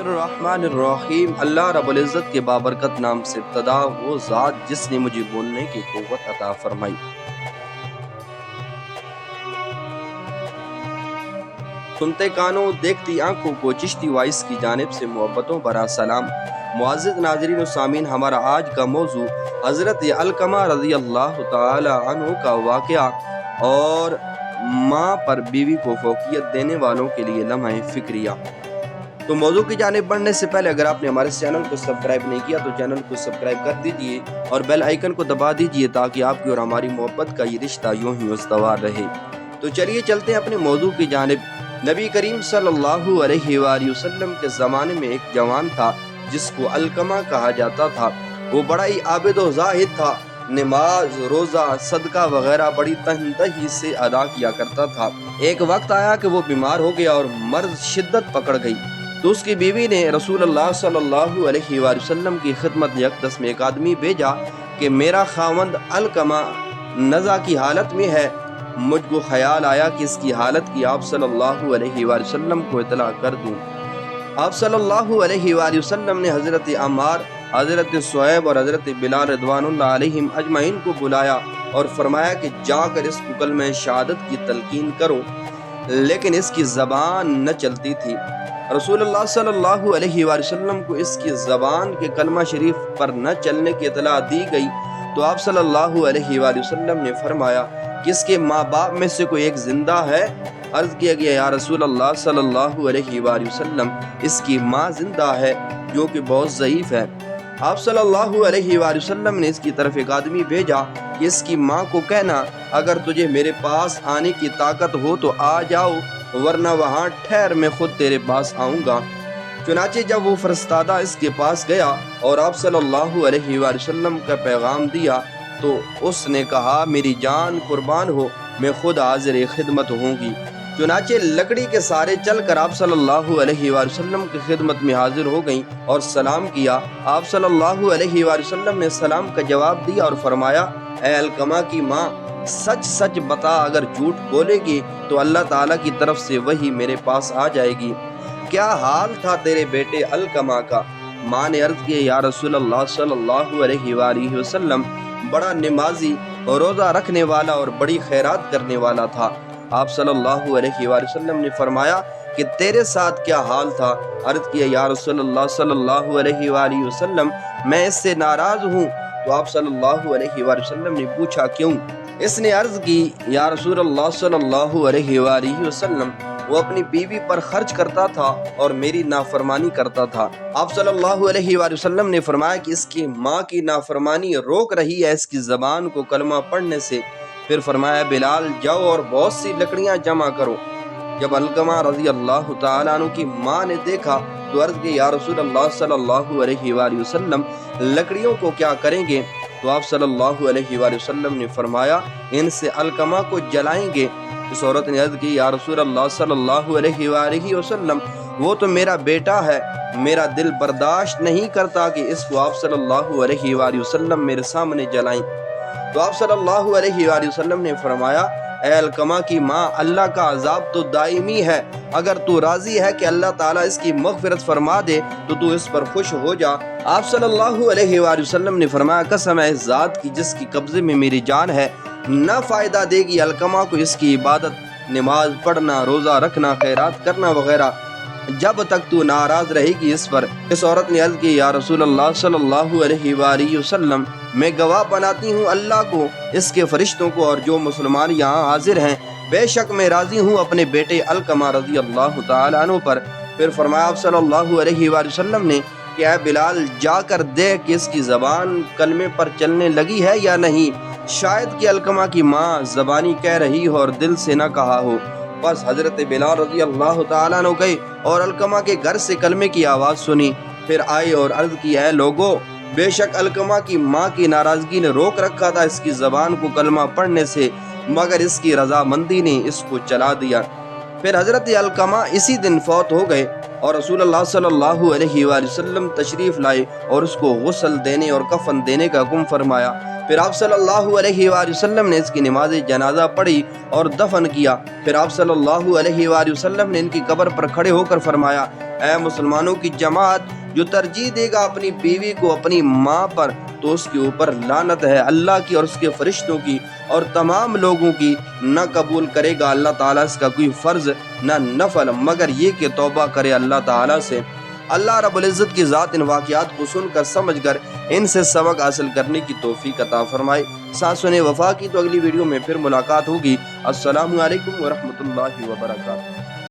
الرحمن الرحیم۔ اللہ رب العزت کے بابرکت نام سے ابتدا، وہ ذات جس نے مجھے بولنے کی قوت عطا فرمائی۔ سنتے کانوں دیکھتی آنکھوں کو چشتی وائس کی جانب سے محبتوں برا سلام۔ معزز ناظرین و سامعین، ہمارا آج کا موضوع حضرت علقمہ رضی اللہ تعالی عنہ کا واقعہ اور ماں پر بیوی کو فوقیت دینے والوں کے لیے لمحہ فکریہ۔ تو موضوع کی جانب بڑھنے سے پہلے اگر آپ نے ہمارے چینل کو سبسکرائب نہیں کیا تو چینل کو سبسکرائب کر دیجئے اور بیل آئیکن کو دبا دیجئے تاکہ آپ کی اور ہماری محبت کا یہ رشتہ یوں ہی استوار رہے۔ تو چلیے چلتے ہیں اپنے موضوع کی جانب۔ نبی کریم صلی اللہ علیہ وآلہ وسلم کے زمانے میں ایک جوان تھا جس کو علقمہ کہا جاتا تھا۔ وہ بڑا ہی عابد و زاہد تھا، نماز، روزہ، صدقہ وغیرہ بڑی تندہی سے ادا کیا کرتا تھا۔ ایک وقت آیا کہ وہ بیمار ہو گیا اور مرض شدت پکڑ گئی، تو اس کی بیوی نے رسول اللہ صلی اللہ علیہ وآلہ وسلم کی خدمت اقدس میں ایک آدمی بھیجا کہ میرا خاوند علقمہ نزع کی حالت میں ہے، مجھ کو خیال آیا کہ اس کی حالت کی آپ صلی اللہ علیہ وآلہ وسلم کو اطلاع کر دوں۔ آپ صلی اللہ علیہ وآلہ وسلم نے حضرت عمار، حضرت صہیب اور حضرت بلال رضوان اللہ علیہم اجمعین کو بلایا اور فرمایا کہ جا کر اس کو کلمہ شہادت کی تلقین کرو، لیکن اس کی زبان نہ چلتی تھی۔ رسول اللہ صلی اللہ علیہ وآلہ وسلم کو اس کی زبان کے کلمہ شریف پر نہ چلنے کی اطلاع دی گئی تو آپ صلی اللہ علیہ وآلہ وسلم نے فرمایا کہ اس کے ماں باپ میں سے کوئی ایک زندہ ہے؟ عرض کیا گیا یا رسول اللہ صلی اللہ علیہ وآلہ وسلم، اس کی ماں زندہ ہے جو کہ بہت ضعیف ہے۔ آپ صلی اللہ علیہ وآلہ وسلم نے اس کی طرف ایک آدمی بھیجا کہ اس کی ماں کو کہنا اگر تجھے میرے پاس آنے کی طاقت ہو تو آ جاؤ، ورنہ وہاں ٹھہر، میں خود تیرے پاس آؤں گا۔ چنانچہ جب وہ فرستادہ اس کے پاس گیا اور آپ صلی اللہ علیہ وآلہ وسلم کا پیغام دیا تو اس نے کہا میری جان قربان ہو، میں خود حاضر خدمت ہوں گی۔ چنانچہ لکڑی کے سارے چل کر آپ صلی اللہ علیہ وآلہ وسلم کی خدمت میں حاضر ہو گئیں اور سلام کیا۔ آپ صلی اللہ علیہ وآلہ وسلم نے سلام کا جواب دیا اور فرمایا اے علقمہ کی ماں، سچ سچ بتا، اگر جھوٹ بولے گی تو اللہ تعالیٰ کی طرف سے وحی میرے پاس آ جائے گی۔ کیا حال تھا تیرے بیٹے علقمہ کا؟ ماں نے عرض کیا یا رسول اللہ صلی اللہ علیہ وآلہ وسلم، بڑا نمازی اور روزہ رکھنے والا اور بڑی خیرات کرنے والا تھا۔ آپ صلی اللہ علیہ وآلہ وسلم نے فرمایا کہ تیرے ساتھ کیا حال تھا؟ عرض کیا یا رسول اللہ صلی اللہ علیہ وآلہ وسلم، میں اس سے ناراض ہوں۔ تو آپ صلی اللہ علیہ وآلہ وسلم نے پوچھا کیوں؟ اس نے عرض کی یا رسول اللہ صلی اللہ علیہ وآلہ وسلم، وہ اپنی بیوی پر خرچ کرتا تھا اور میری نافرمانی کرتا تھا۔ آپ صلی اللہ علیہ وآلہ وسلم نے فرمایا کہ اس کی ماں کی نافرمانی روک رہی ہے اس کی زبان کو کلمہ پڑھنے سے۔ پھر فرمایا بلال جاؤ اور بہت سی لکڑیاں جمع کرو۔ جب علقمہ رضی اللہ تعالیٰ عنہ کی ماں نے دیکھا تو عرض کی یا رسول اللہ صلی اللہ علیہ وآلہ وسلم، لکڑیوں کو کیا کریں گے؟ تو آپ صلی اللہ علیہ وآلہ وسلم نے فرمایا ان سے علقمہ کو جلائیں گے۔ اس عورت نے عرض کی یا رسول اللہ صلی اللہ علیہ وآلہ وسلم، وہ تو میرا بیٹا ہے، میرا دل برداشت نہیں کرتا کہ اس کو آپ صلی اللہ علیہ وآلہ وسلم میرے سامنے جلائیں۔ تو آپ صلی اللہ علیہ وآلہ وسلم نے فرمایا اے علقمہ کی ماں، اللہ کا عذاب تو دائمی ہے، اگر تو راضی ہے کہ اللہ تعالیٰ اس کی مغفرت فرما دے تو اس پر خوش ہو جا۔ آپ صلی اللہ علیہ وآلہ وسلم نے فرمایا قسم ہے اس ذات کی جس کی قبضے میں میری جان ہے، نہ فائدہ دے گی علقمہ کو اس کی عبادت، نماز پڑھنا، روزہ رکھنا، خیرات کرنا وغیرہ، جب تک تو ناراض رہے گی اس پر۔ اس عورت نے عرض کی یا رسول اللہ صلی اللہ علیہ وآلہ وسلم، میں گواہ بناتی ہوں اللہ کو، اس کے فرشتوں کو اور جو مسلمان یہاں حاضر ہیں، بے شک میں راضی ہوں اپنے بیٹے علقمہ رضی اللہ تعالیٰ عنہ پر۔ پھر فرمایا آپ صلی اللہ علیہ وآلہ وسلم نے کہ اے بلال جا کر دیکھ کہ اس کی زبان کلمے پر چلنے لگی ہے یا نہیں، شاید کہ علقمہ کی ماں زبانی کہہ رہی ہو اور دل سے نہ کہا ہو۔ بس حضرت بلال رضی اللہ تعالیٰ عنہ گئے اور علقمہ کے گھر سے کلمے کی آواز سنی، پھر آئے اور عرض کی اے لوگو، بے شک علقمہ کی ماں کی ناراضگی نے روک رکھا تھا اس کی زبان کو کلمہ پڑھنے سے، مگر اس کی رضامندی نے اس کو چلا دیا۔ پھر حضرت علقمہ اسی دن فوت ہو گئے اور رسول اللہ صلی اللہ علیہ وآلہ وسلم تشریف لائے اور اس کو غسل دینے اور کفن دینے کا حکم فرمایا۔ پھر آپ صلی اللہ علیہ وآلہ وسلم نے اس کی نماز جنازہ پڑھی اور دفن کیا۔ پھر آپ صلی اللہ علیہ وآلہ وسلم نے ان کی قبر پر کھڑے ہو کر فرمایا اے مسلمانوں کی جماعت، جو ترجیح دے گا اپنی بیوی کو اپنی ماں پر تو اس کے اوپر لعنت ہے اللہ کی اور اس کے فرشتوں کی اور تمام لوگوں کی، نہ قبول کرے گا اللہ تعالیٰ اس کا کوئی فرض نہ نفل، مگر یہ کہ توبہ کرے اللہ تعالیٰ سے۔ اللہ رب العزت کی ذات ان واقعات کو سن کر سمجھ کر ان سے سبق حاصل کرنے کی توفیق عطا فرمائے۔ ساتھ سنے وفا کی تو اگلی ویڈیو میں پھر ملاقات ہوگی۔ السلام علیکم ورحمۃ اللہ وبرکاتہ۔